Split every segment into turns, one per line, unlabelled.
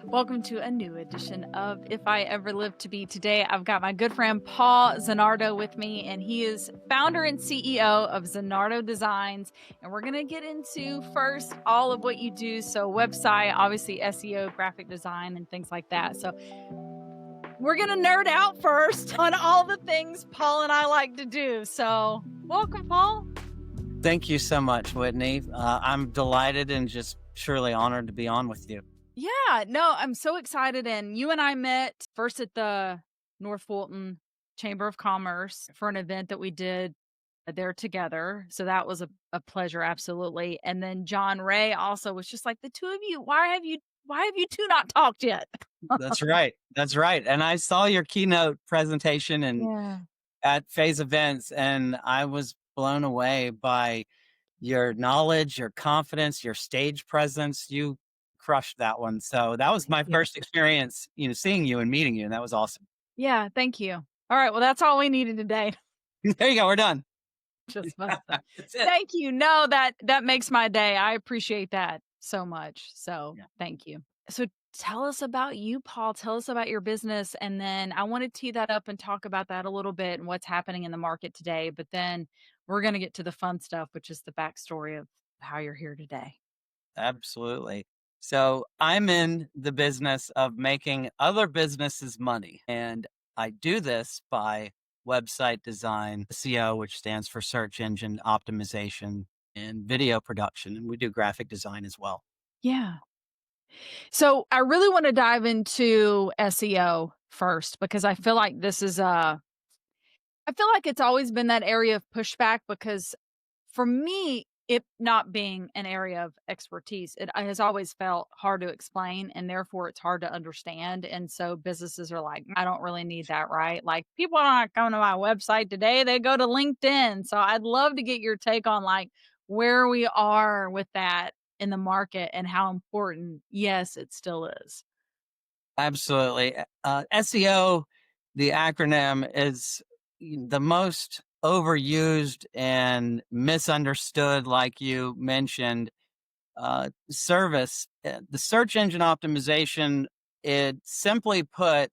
Welcome to a new edition of If I Ever Live to Be. Today, I've got my good friend Paul Zanardo with me, and he is founder and CEO of Zanardo Dezignz. And we're going to get into first all of what you do. So, website, obviously SEO, graphic design, and things like that. So, we're going to nerd out first on all the things Paul and I like to do. So, welcome, Paul.
Thank you so much, Whitney. I'm delighted and just truly honored to be on with you.
Yeah, no, I'm so excited. And you and I met first at the North Fulton Chamber of Commerce for an event that we did there together. So that was a pleasure, absolutely. And then John Ray also was just like, the two of you, why have you two not talked yet?
That's right. That's right. And I saw your keynote presentation and
Yeah.
at Phase Events, and I was blown away by your knowledge, your confidence, your stage presence. You crushed that one. So that was my
Yeah.
first experience, seeing you and meeting you, and that was awesome.
Yeah, thank you. All right. Well, that's all we needed today.
There you go. We're done.
Just fun stuff.
That's it.
Thank you. No, that makes my day. I appreciate that so much. So
Yeah.
thank you. So tell us about you, Paul. Tell us about your business. And then I want to tee that up and talk about that a little bit and what's happening in the market today. But then we're going to get to the fun stuff, which is the backstory of how you're here today.
Absolutely. So I'm in the business of making other businesses money. And I do this by website design, SEO, which stands for search engine optimization, and video production. And we do graphic design as well.
Yeah. So I really want to dive into SEO first because I feel like I feel like it's always been that area of pushback because for me, it not being an area of expertise, it has always felt hard to explain and therefore it's hard to understand. And so businesses are like, I don't really need that, right? Like people are not coming to my website today, they go to LinkedIn. So I'd love to get your take on like where we are with that in the market and how important, yes, it still is.
Absolutely. SEO, the acronym, is the most overused and misunderstood, like you mentioned, service. The search engine optimization, it simply put,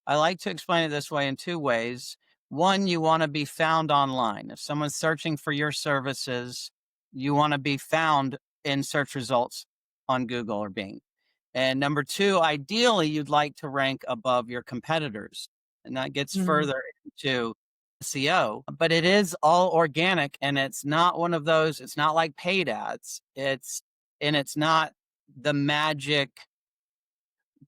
I like to explain it this way in two ways. One, you want to be found online. If someone's searching for your services, you want to be found in search results on Google or Bing. And number two, ideally, you'd like to rank above your competitors. And that gets
Mm,
further into SEO, but it is all organic and it's not one of those, it's not like paid ads. It's not the magic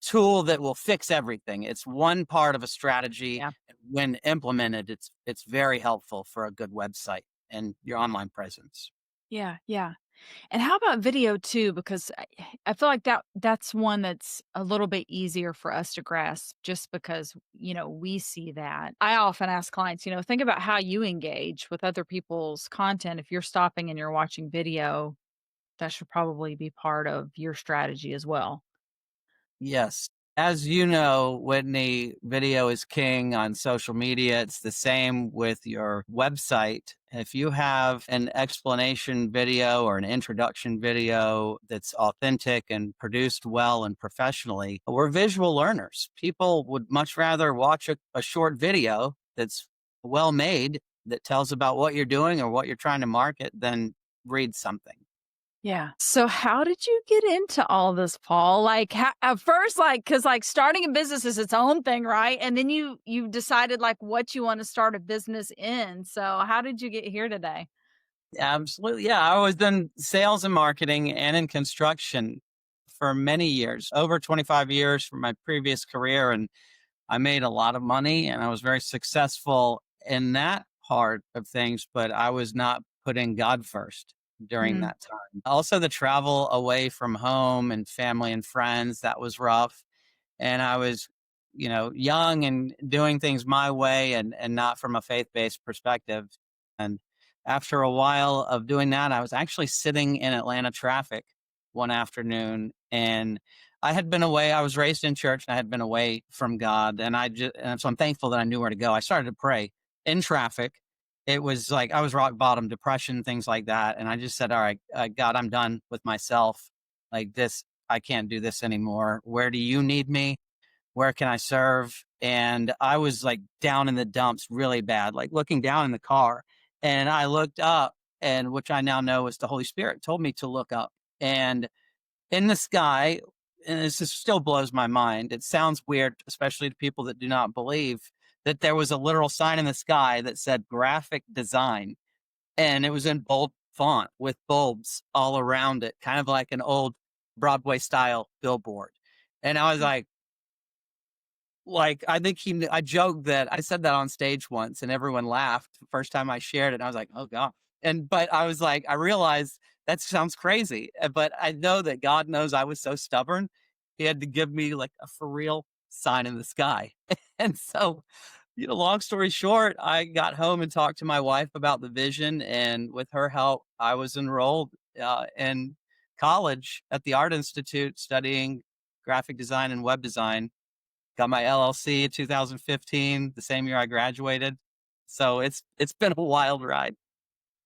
tool that will fix everything. It's one part of a strategy.
yeah.
When implemented, it's very helpful for a good website and your online presence.
Yeah. Yeah. And how about video too? Because I feel like that's one that's a little bit easier for us to grasp just because, we see that. I often ask clients, think about how you engage with other people's content. If you're stopping and you're watching video, that should probably be part of your strategy as well.
Yes. As you know, Whitney, video is king on social media. It's the same with your website. If you have an explanation video or an introduction video that's authentic and produced well and professionally, we're visual learners. People would much rather watch a short video that's well made that tells about what you're doing or what you're trying to market than read something.
Yeah. So how did you get into all this, Paul? Like at first, like, cause like starting a business is its own thing, right? And then you decided like what you want to start a business in. So how did you get here today?
Absolutely. Yeah. I was in sales and marketing and in construction for many years, over 25 years from my previous career. And I made a lot of money and I was very successful in that part of things, but I was not putting God first during
Mm,
that time. Also, the travel away from home and family and friends, that was rough. And I was, young and doing things my way and not from a faith-based perspective. And after a while of doing that, I was actually sitting in Atlanta traffic one afternoon and I had been away. I was raised in church and I had been away from God. And so I'm thankful that I knew where to go. I started to pray in traffic. It was like I was rock bottom, depression, things like that. And I just said, all right, God, I'm done with myself. Like this, I can't do this anymore. Where do you need me? Where can I serve? And I was like down in the dumps really bad, like looking down in the car. And I looked up, and which I now know is the Holy Spirit told me to look up. And in the sky, and this just still blows my mind. It sounds weird, especially to people that do not believe, that there was a literal sign in the sky that said graphic design, and it was in bold font with bulbs all around it, kind of like an old Broadway style billboard. And I was like, I think I joked that I said that on stage once and everyone laughed the first time I shared it. And I was like, oh God. But I was like, I realized that sounds crazy. But I know that God knows I was so stubborn. He had to give me like a for real sign in the sky. And so, long story short, I got home and talked to my wife about the vision. And with her help, I was enrolled in college at the Art Institute studying graphic design and web design. Got my LLC in 2015, the same year I graduated. So it's been a wild ride.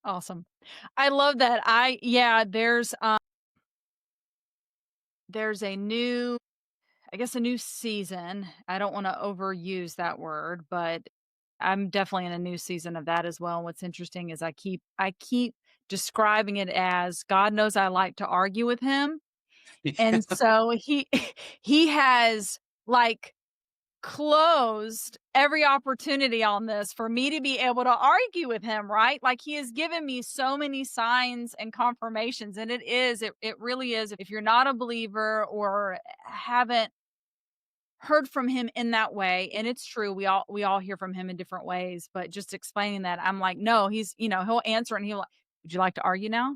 Awesome. I love that. Yeah, there's a new, I guess, a new season. I don't wanna overuse that word, but I'm definitely in a new season of that as well. And what's interesting is I keep describing it as God knows I like to argue with him, and so he he has, like, closed every opportunity on this for me to be able to argue with him, right? Like, he has given me so many signs and confirmations, and it really is. If you're not a believer or haven't heard from him in that way, and it's true, we all hear from him in different ways, but just explaining that, I'm like, "No," he'll answer and he'll like, "Would you like to argue now?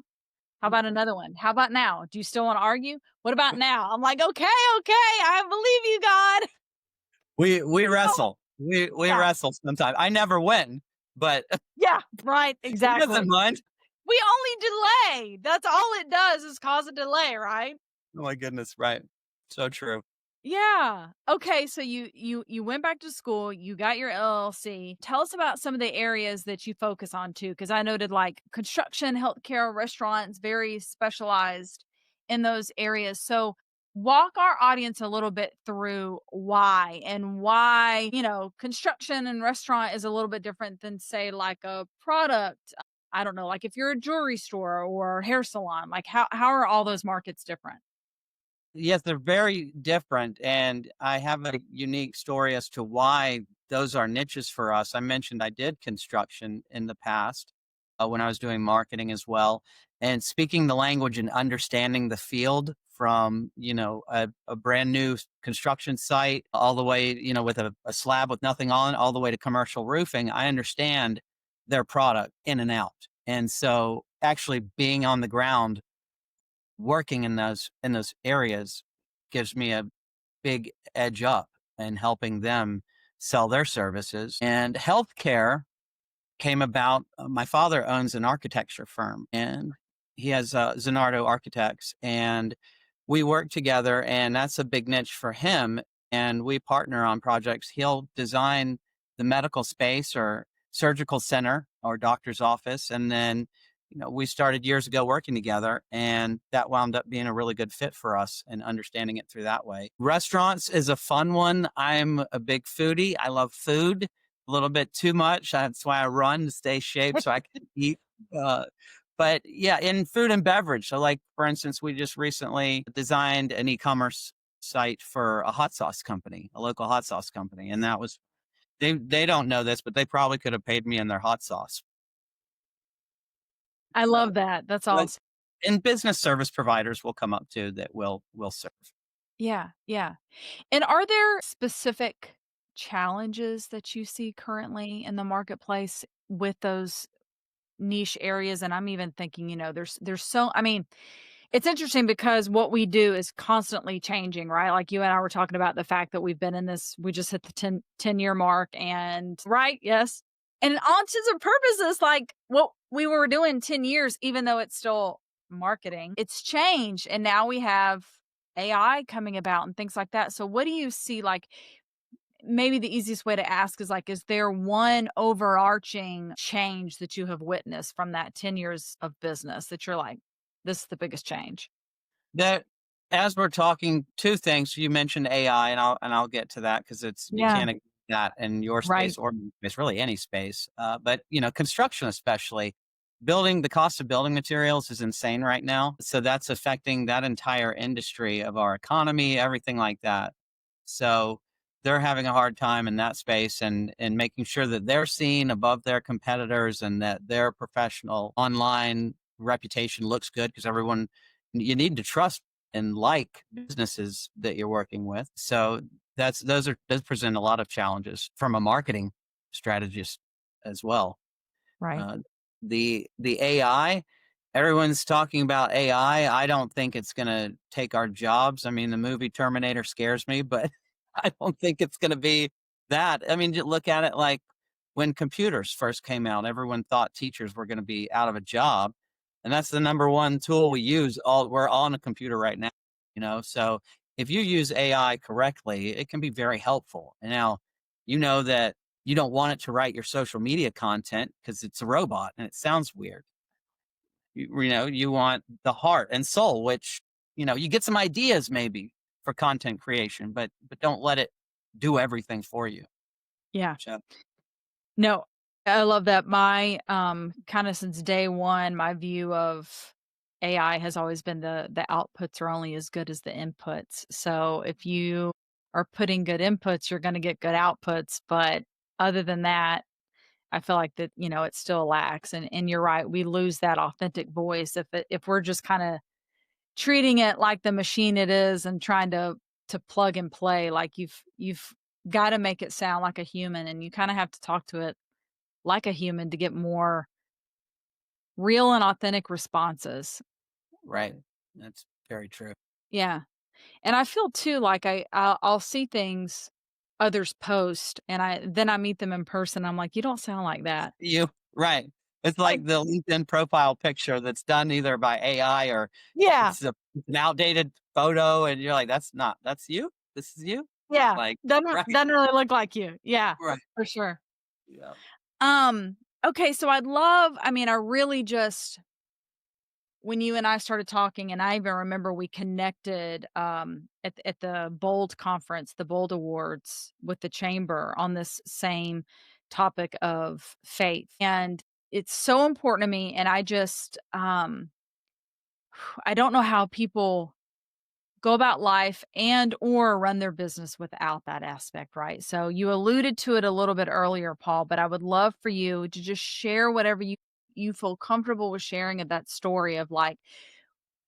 How about another one? How about now? Do you still wanna argue? What about now?" I'm like, "Okay, okay, I believe you, God."
We
So
wrestle. We
yeah.
wrestle sometimes. I never win, but
Yeah, right,
he doesn't
exactly.
mind.
We only delay. That's all it does is cause a delay, right?
Oh my goodness, right. So true.
Yeah. Okay, so you went back to school, you got your LLC. Tell us about some of the areas that you focus on too, because I noted like construction, healthcare, restaurants, very specialized in those areas. So walk our audience a little bit through why, construction and restaurant is a little bit different than say like a product. I don't know, like if you're a jewelry store or hair salon, like how are all those markets different?
Yes, they're very different, and I have a unique story as to why those are niches for us. I mentioned I did construction in the past when I was doing marketing as well, and speaking the language and understanding the field from a brand new construction site all the way with a slab with nothing on all the way to commercial roofing. I understand their product in and out, and so actually being on the ground working in those areas gives me a big edge up in helping them sell their services. And healthcare came about. My father owns an architecture firm, and he has Zanardo Architects, and we work together. And that's a big niche for him. And we partner on projects. He'll design the medical space or surgical center or doctor's office, and then we started years ago working together, and that wound up being a really good fit for us and understanding it through that way. Restaurants is a fun one. I'm a big foodie. I love food a little bit too much. That's why I run to stay shape so I can eat. Uh, but yeah, in food and beverage. So, like for instance, we just recently designed an e-commerce site for a hot sauce company, a local hot sauce company, and that was they don't know this, but they probably could have paid me in their hot sauce.
I
So,
love that. That's
but
awesome.
and business service providers will come up too that will serve.
Yeah, yeah. And are there specific challenges that you see currently in the marketplace with those niche areas? And I'm even thinking, there's so I mean, it's interesting because what we do is constantly changing, right? Like you and I were talking about the fact that we just hit the 10-year mark and right, yes. And on intents and purposes, like what we were doing 10 years, even though it's still marketing, it's changed. And now we have AI coming about and things like that. So what do you see like maybe the easiest way to ask is like, is there one overarching change that you have witnessed from that 10 years of business that you're like, this is the biggest change?
That as we're talking, two things you mentioned AI, and I'll get to that because it's you
Yeah,
can't ignore that in your
right,
space or my space, really any space. But construction especially, building the cost of building materials is insane right now. So that's affecting that entire industry of our economy, everything like that. So they're having a hard time in that space and making sure that they're seen above their competitors and that their professional online reputation looks good because everyone you need to trust and like businesses that you're working with. So those present a lot of challenges from a marketing strategist as well.
right.
Uh, the AI, everyone's talking about AI. I don't think it's going to take our jobs. I mean, the movie Terminator scares me, but I don't think it's going to be that. I mean, just look at it like when computers first came out, everyone thought teachers were going to be out of a job, and that's the number one tool we use. All we're on a computer right now, So if you use AI correctly, it can be very helpful. And now, that you don't want it to write your social media content because it's a robot and it sounds weird. You want the heart and soul, which, you get some ideas maybe for content creation, but don't let it do everything for you.
Yeah.
So,
No, I love that. My, kinda since day one, my view of AI has always been the outputs are only as good as the inputs. So if you are putting good inputs, you're gonna get good outputs, but other than that, I feel like that, it still lacks, and you're right, we lose that authentic voice if we're just kinda treating it like the machine it is and trying to plug and play, like you've gotta make it sound like a human, and you kinda have to talk to it like a human to get more real and authentic responses.
right. That's very true.
Yeah, and I feel too like I'll see things others post, and I meet them in person, I'm like, "You don't sound like that."
Right. It's
Like
like the LinkedIn profile picture that's done either by AI or
yeah,
it's an outdated photo, and you're like, that's you? This is you?
yeah,
Like, right,
doesn't really look like you. Yeah,
right.
for sure.
Yeah.
Um, okay, so I mean, I really just when you and I started talking, and I even remember we connected, at the Bold conference, the Bold Awards with the chamber on this same topic of faith, and it's so important to me, and I don't know how people go about life and or run their business without that aspect, right? So you alluded to it a little bit earlier, Paul, but I would love for you to just share whatever you feel comfortable with sharing of that story of like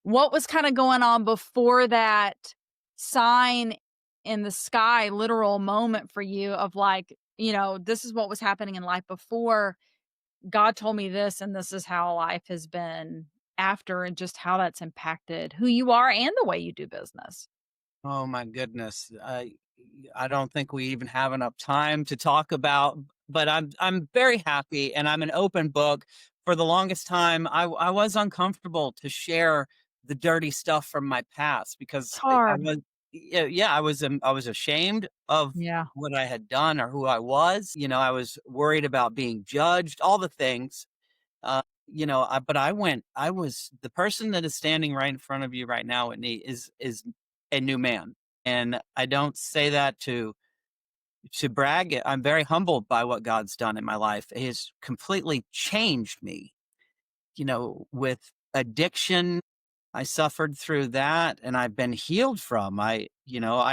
what was kinda going on before that sign in the sky literal moment for you of like, this is what was happening in life before God told me this, and this is how life has been after, and just how that's impacted who you are and the way you do business.
Oh my goodness. I don't think we even have enough time to talk about, but I'm very happy and I'm an open book. For the longest time, I was uncomfortable to share the dirty stuff from my past
It's
because I
hard.
was yeah, I was ashamed of
Yeah.
what I had done or who I was. I was worried about being judged, all the things. But I was the person that is standing right in front of you right now, Whitney, is a new man. And I don't say that to brag. I'm very humbled by what God's done in my life. He has completely changed me, with addiction. I suffered through that and I've been healed from. I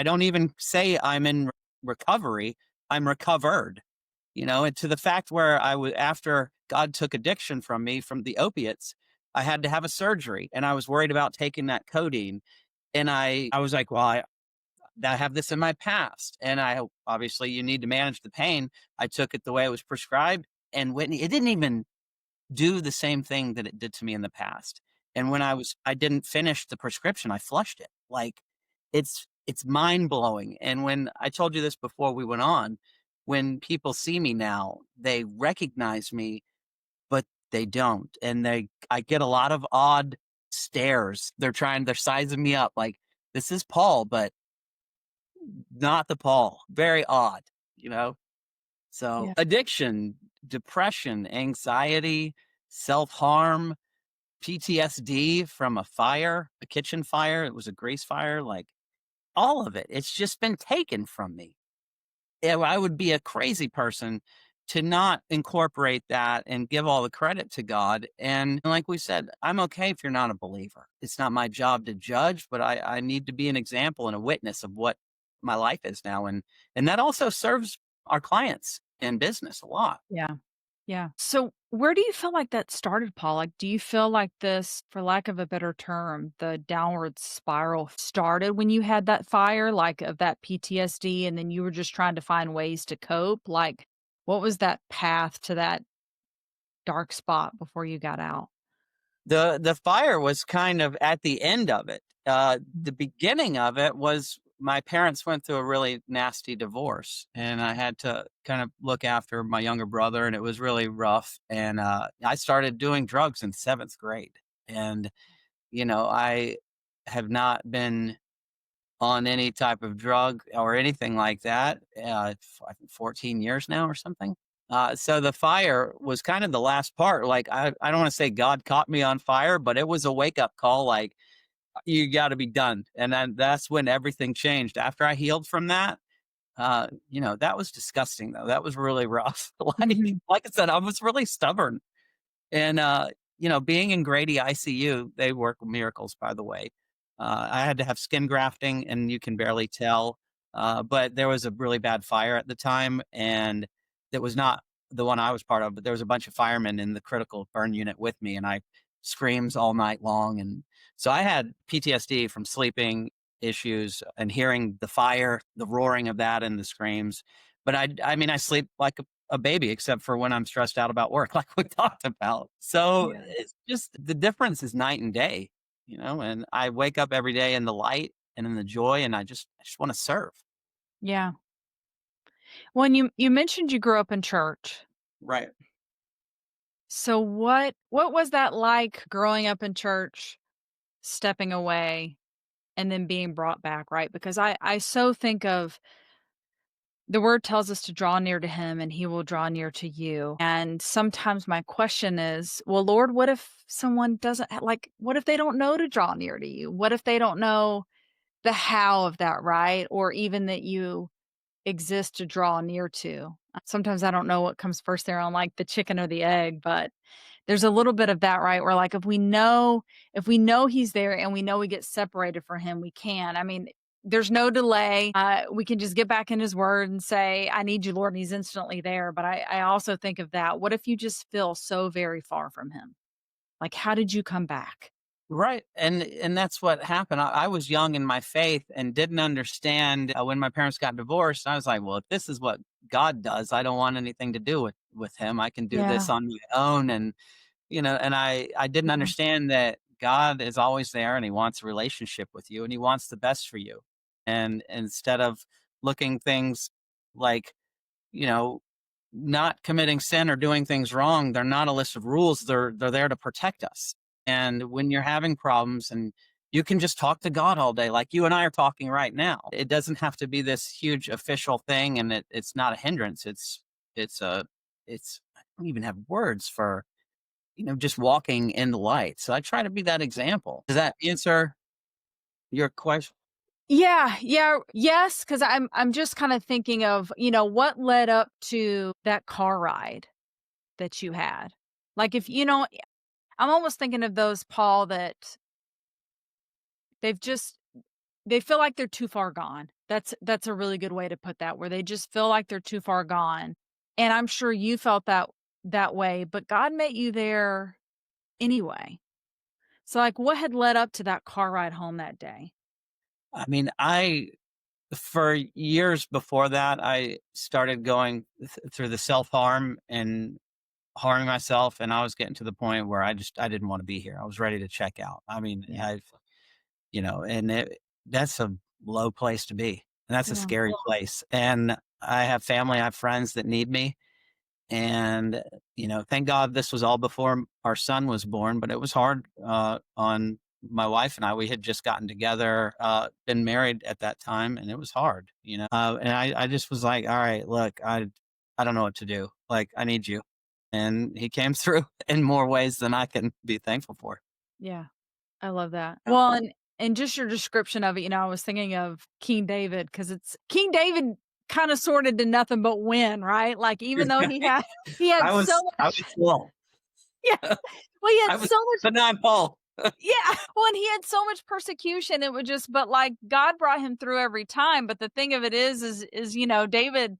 don't even say I'm in recovery. I'm recovered, and to the fact where I was after God took addiction from me from the opiates, I had to have a surgery and I was worried about taking that codeine. And I was like, well, I have this in my past. And obviously you need to manage the pain. I took it the way it was prescribed. And Whitney, it didn't even do the same thing that it did to me in the past. And when I didn't finish the prescription, I flushed it. Like it's mind blowing. And when I told you this before we went on, when people see me now, they recognize me, but they don't. And I get a lot of odd stares. They're sizing me up like this is Paul, but not the Paul. Very odd, you know? So
Yeah.
addiction, depression, anxiety, self harm, PTSD from a fire, a kitchen fire. It was a grease fire, like all of it. It's just been taken from me. I would be a crazy person to not incorporate that and give all the credit to God. And like we said, I'm okay if you're not a believer. It's not my job to judge, but I need to be an example and a witness of what my life is now. And that also serves our clients in business a lot.
Yeah. Yeah. So, where do you feel like that started, Paul? Like, do you feel like this, for lack of a better term, the downward spiral started when you had that fire, like of that PTSD, and then you were just trying to find ways to cope? Like, what was that path to that dark spot before you got out?
The fire was kind of at the end of it.
Mm.
The beginning of it was my parents went through a really nasty divorce, and I had to kind of look after my younger brother, and it was really rough. And I started doing drugs in 7th grade, and I have not been on any type of drug or anything like that. I think 14 years now or something. So the fire was kind of the last part. Like I don't want to say God caught me on fire, but it was a wake up call. Like you got to be done, and then that's when everything changed. After I healed from that, that was disgusting though. That was really rough.
Mhm.
Like I said, I was really stubborn. And, being in Grady ICU, they work miracles, by the way. I had to have skin grafting, and you can barely tell. But there was a really bad fire at the time, and it was not the one I was part of, but there was a bunch of firemen in the critical burn unit with me, and I screams all night long. And so I had PTSD from sleeping issues and hearing the fire, the roaring of that, and the screams. But I mean, I sleep like a baby, except for when I'm stressed out about work, like we talked about. So
Yeah.
it's just the difference is night and day, and I wake up every day in the light and in the joy, and I just want to serve.
Yeah. When you mentioned you grew up in church.
Right.
So what was that like growing up in church, stepping away, and then being brought back, right? Because I so think of the word tells us to draw near to him and he will draw near to you. And sometimes my question is, well, Lord, what if someone doesn't like, what if they don't know to draw near to you? What if they don't know the how of that, right? Or even that you exist to draw near to? Sometimes I don't know what comes first there on like the chicken or the egg, but there's a little bit of that, right? Where like if we know he's there and we know we get separated from him, we can. I mean, there's no delay. We can just get back in his word and say, I need you, Lord, and he's instantly there. But I also think of that. What if you just feel so very far from him? Like, how did you come back?
Right. And that's what happened. I was young in my faith and didn't understand when my parents got divorced. I was like, well, if this is what God does, I don't want anything to do with him. I can do
Yeah.
this on my own. And and I didn't
Yeah.
understand that God is always there and he wants a relationship with you and he wants the best for you. And instead of looking things like, you know, not committing sin or doing things wrong, they're not a list of rules. They're there to protect us. And when you're having problems and you can just talk to God all day, like you and I are talking right now. It doesn't have to be this huge official thing, and it's not a hindrance. It's a it's I don't even have words for just walking in the light. So I try to be that example. Does that answer your question?
Yeah, yeah, yes, because I'm just kind of thinking of, what led up to that car ride that you had. Like if I'm almost thinking of those, Paul, that they've just they feel like they're too far gone. That's a really good way to put that, where they just feel like they're too far gone. And I'm sure you felt that way, but God met you there anyway. So like what had led up to that car ride home that day?
I mean, I for years before that, I started going through the self harm and harming myself, and I was getting to the point where I didn't want to be here. I was ready to check out. I mean,
Yeah.
and that's a low place to be, and that's a
Yeah.
scary place. And I have family, I have friends that need me, and thank God this was all before our son was born. But it was hard on my wife and I. We had just gotten together, been married at that time, and it was hard. And I just was like, all right, look, I don't know what to do. Like, I need you, and he came through in more ways than I can be thankful for.
Yeah. I love that.
Yeah.
Well, and just your description of it, I was thinking of King David because it's King David kinda sorta did nothing but win, right? Like, even though he had so
I
much.
was Paul.
Yeah. Well, he had
I was
so much.
the non-Paul.
Yeah. Well, and he had so much persecution, it would just but, like, God brought him through every time, but the thing of it is, David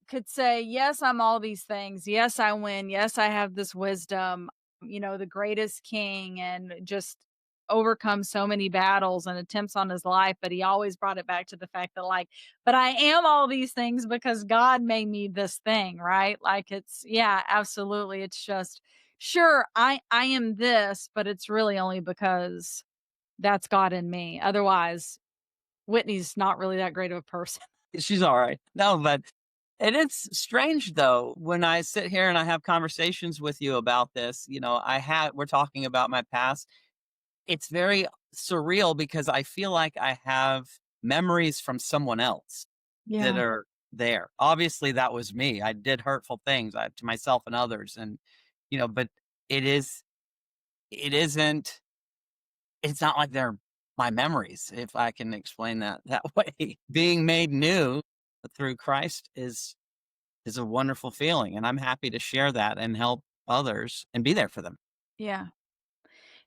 could say, "Yes, I'm all these things. Yes, I win. Yes, I have this wisdom, the greatest king," and just overcome so many battles and attempts on his life, but he always brought it back to the fact that, like, "But I am all these things because God made me this thing," right? Like, it's yeah, absolutely. It's just, sure, I am this, but it's really only because that's God in me. Otherwise, Whitney's not really that great of a person.
She's alright. No, but and it's strange though, when I sit here and I have conversations with you about this, we're talking about my past. It's very surreal because I feel like I have memories from someone else that
Yeah.
are there. Obviously, that was me. I did hurtful things, to myself and others, and, but it is it isn't it's not like they're my memories, if I can explain that way. Being made new through Christ is a wonderful feeling, and I'm happy to share that and help others and be there for them.
Yeah.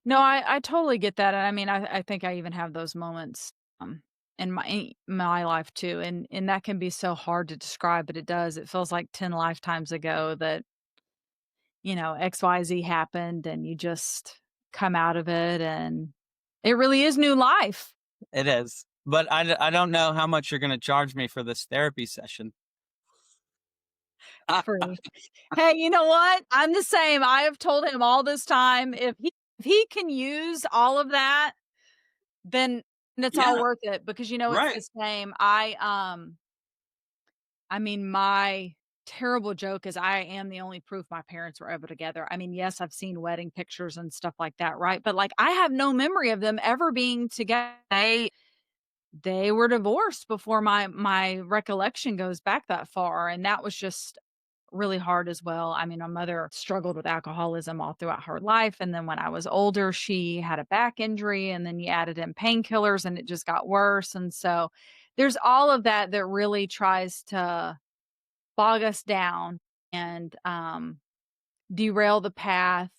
No, I totally get that, and I mean, I think I even have those moments, in my life too, and that can be so hard to describe, but it does. It feels like 10 lifetimes ago that, XYZ happened, and you just come out of it, and it really is new life.
It is, but I don't know how much you're gonna charge me for this therapy session.
Free. Hey, you know what? I'm the same. I have told him all this time, if he can use all of that, then it's all
Yeah,
worth it because, it's
right.
the same. I mean, my terrible joke is I am the only proof my parents were ever together. I mean, yes, I've seen wedding pictures and stuff like that, right? But, like, I have no memory of them ever being together. They were divorced before my recollection goes back that far, and that was just really hard as well. I mean, my mother struggled with alcoholism all throughout her life, and then when I was older, she had a back injury, and then you added in painkillers, and it just got worse, and so there's all of that that really tries to bog us down and, derail the path.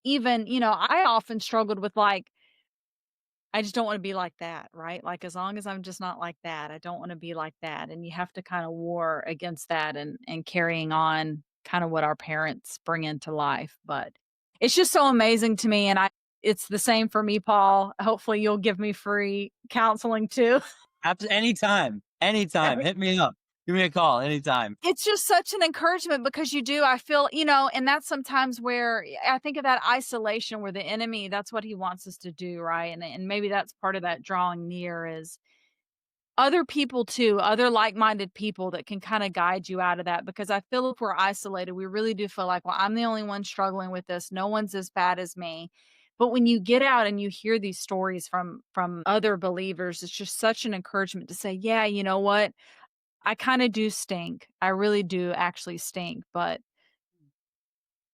Even, I often struggled with, like, I just don't wanna be like that, right? Like, as long as I'm just not like that, I don't wanna be like that, and you have to kinda war against that and carrying on kinda what our parents bring into life, but it's just so amazing to me, and I it's the same for me, Paul. Hopefully, you'll give me free counseling too.
Anytime, anytime, hit me up. Give me a call anytime.
It's just such an encouragement because you do, I feel, and that's sometimes where I think of that isolation where the enemy, that's what he wants us to do, right? And maybe that's part of that drawing near is other people too, other like-minded people that can kinda guide you out of that because I feel if we're isolated, we really do feel like, "Well, I'm the only one struggling with this, no one's as bad as me." But when you get out and you hear these stories from other believers, it's just such an encouragement to say, "Yeah, you know what? I kinda do stink. I really do actually stink, but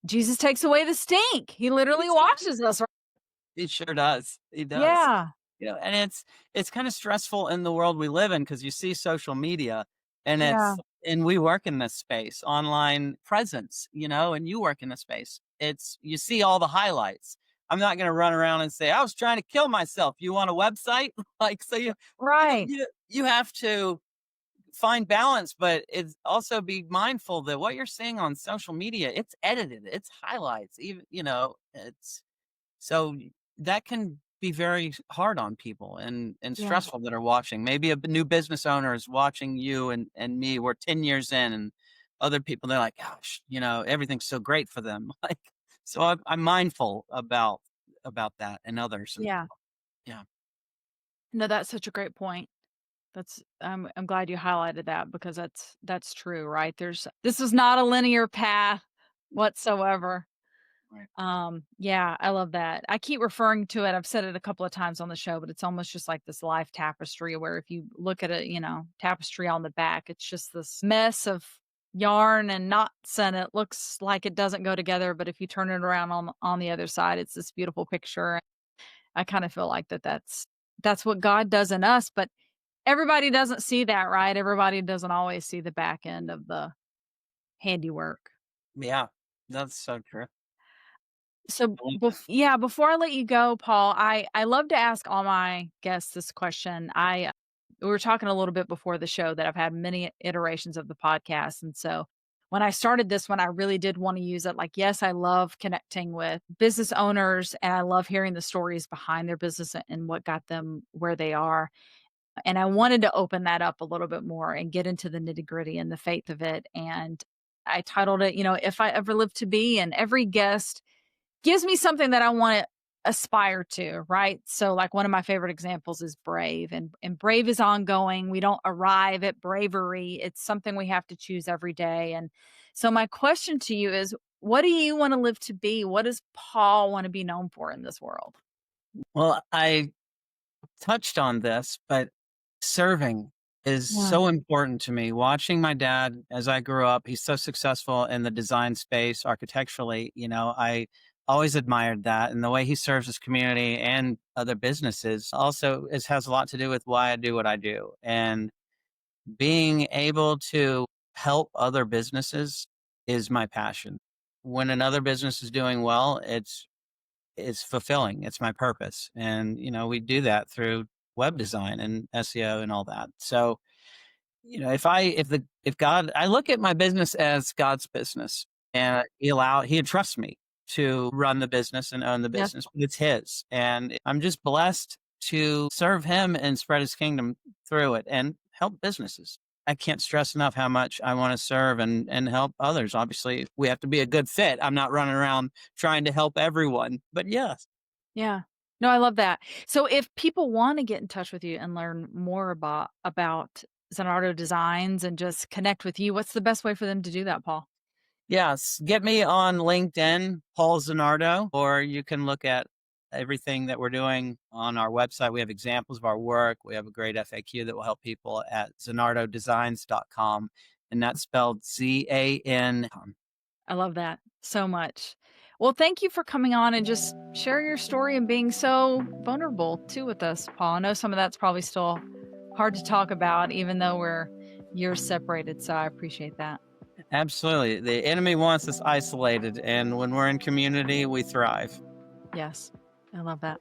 Jesus takes away the stink. He literally washes us, right?"
He sure does. He does.
Yeah,
And it's kind of stressful in the world we live in because you see social media
yeah,
and we work in this space, online presence, and you work in this space. It's you see all the highlights. I'm not going to run around and say I was trying to kill myself. You want a website? Like so
right.
you have to find balance, but it's also be mindful that what you're seeing on social media, it's edited, it's highlights, even, it's so that can be very hard on people and
Yeah,
stressful that are watching. Maybe a new business owner is watching you and me. We're 10 years in, and other people they're like, "Gosh, everything's so great for them." Like, so I'm mindful about that and others, and
yeah.
yeah,
No, that's such a great point. I'm glad you highlighted that because that's true, right? This is not a linear path whatsoever.
right.
Yeah, I love that. I keep referring to it. I've said it a couple of times on the show, but it's almost just like this life tapestry where if you look at it, tapestry on the back, it's just this mess of yarn and knots, and it looks like it doesn't go together, but if you turn it around on the other side, it's this beautiful picture. I kinda feel like that's what God does in us, but everybody doesn't see that, right? Everybody doesn't always see the back end of the handiwork.
Yeah, that's so true.
So,
I love that.
yeah, before I let you go, Paul, I love to ask all my guests this question. We were talking a little bit before the show that I've had many iterations of the podcast, and so when I started this one, I really did want to use it. Like, yes, I love connecting with business owners, and I love hearing the stories behind their business and what got them where they are. And I wanted to open that up a little bit more and get into the nitty gritty and the faith of it. And I titled it, If I Ever Live to Be. And every guest gives me something that I wanna aspire to, right? So, like, one of my favorite examples is brave, and brave is ongoing. We don't arrive at bravery. It's something we have to choose every day, and so my question to you is, what do you wanna live to be? What does Paul wanna be known for in this world?
Well, I touched on this, but serving is
Yeah.
so important to me. Watching my dad as I grew up, he's so successful in the design space architecturally. I always admired that. And the way he serves his community and other businesses also has a lot to do with why I do what I do. And being able to help other businesses is my passion. When another business is doing well, it's fulfilling. It's my purpose. And, we do that through web design and SEO and all that. So, if God, I look at my business as God's business, and he entrusts me to run the business and own the
Yes.
business, but it's his. And I'm just blessed to serve him and spread his kingdom through it and help businesses. I can't stress enough how much I want to serve and help others. Obviously, we have to be a good fit. I'm not running around trying to help everyone, but yes.
Yeah. No, I love that. So if people wanna get in touch with you and learn more about Zanardo Designs and just connect with you, what's the best way for them to do that, Paul?
Yes, get me on LinkedIn, Paul Zanardo, or you can look at everything that we're doing on our website. We have examples of our work. We have a great FAQ that will help people at zanardodesigns.com, and that's spelled ZAN.
I love that so much. Well, thank you for coming on and just sharing your story and being so vulnerable too with us, Paul. I know some of that's probably still hard to talk about, even though we're years separated. So I appreciate that.
Absolutely. The enemy wants us isolated, and when we're in community, we thrive.
Yes, I love that.